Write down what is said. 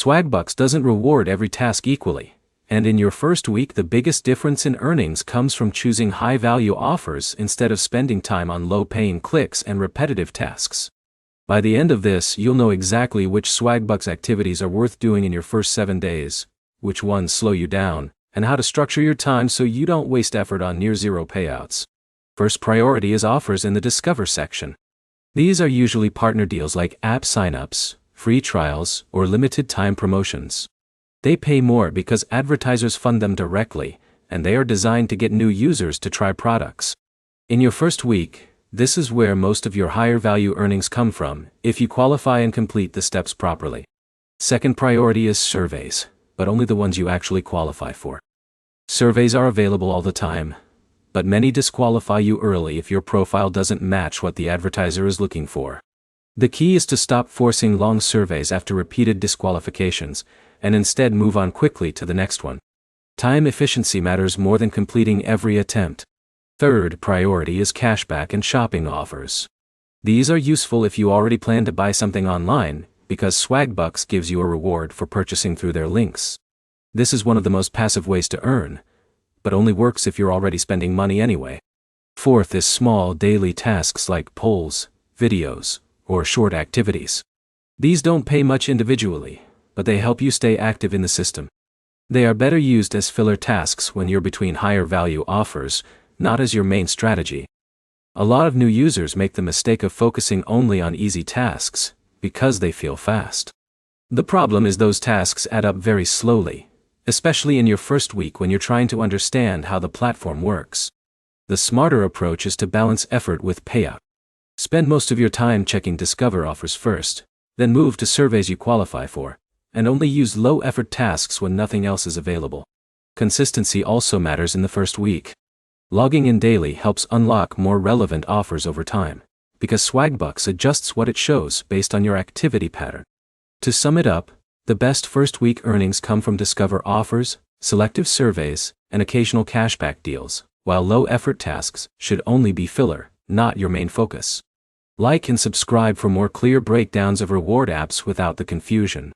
Swagbucks doesn't reward every task equally, and in your first week the biggest difference in earnings comes from choosing high-value offers instead of spending time on low-paying clicks and repetitive tasks. By the end of this, you'll know exactly which Swagbucks activities are worth doing in your first 7 days, which ones slow you down, and how to structure your time so you don't waste effort on near-zero payouts. First priority is offers in the Discover section. These are usually partner deals like app signups, free trials, or limited-time promotions. They pay more because advertisers fund them directly, and they are designed to get new users to try products. In your first week, this is where most of your higher-value earnings come from, if you qualify and complete the steps properly. Second priority is surveys, but only the ones you actually qualify for. Surveys are available all the time, but many disqualify you early if your profile doesn't match what the advertiser is looking for. The key is to stop forcing long surveys after repeated disqualifications, and instead move on quickly to the next one. Time efficiency matters more than completing every attempt. Third priority is cashback and shopping offers. These are useful if you already plan to buy something online, because Swagbucks gives you a reward for purchasing through their links. This is one of the most passive ways to earn, but only works if you're already spending money anyway. Fourth is small daily tasks like polls, videos, or short activities. These don't pay much individually, but they help you stay active in the system. They are better used as filler tasks when you're between higher value offers, not as your main strategy. A lot of new users make the mistake of focusing only on easy tasks, because they feel fast. The problem is those tasks add up very slowly, especially in your first week when you're trying to understand how the platform works. The smarter approach is to balance effort with payout. Spend most of your time checking Discover offers first, then move to surveys you qualify for, and only use low-effort tasks when nothing else is available. Consistency also matters in the first week. Logging in daily helps unlock more relevant offers over time, because Swagbucks adjusts what it shows based on your activity pattern. To sum it up, the best first-week earnings come from Discover offers, selective surveys, and occasional cashback deals, while low-effort tasks should only be filler, not your main focus. Like and subscribe for more clear breakdowns of reward apps without the confusion.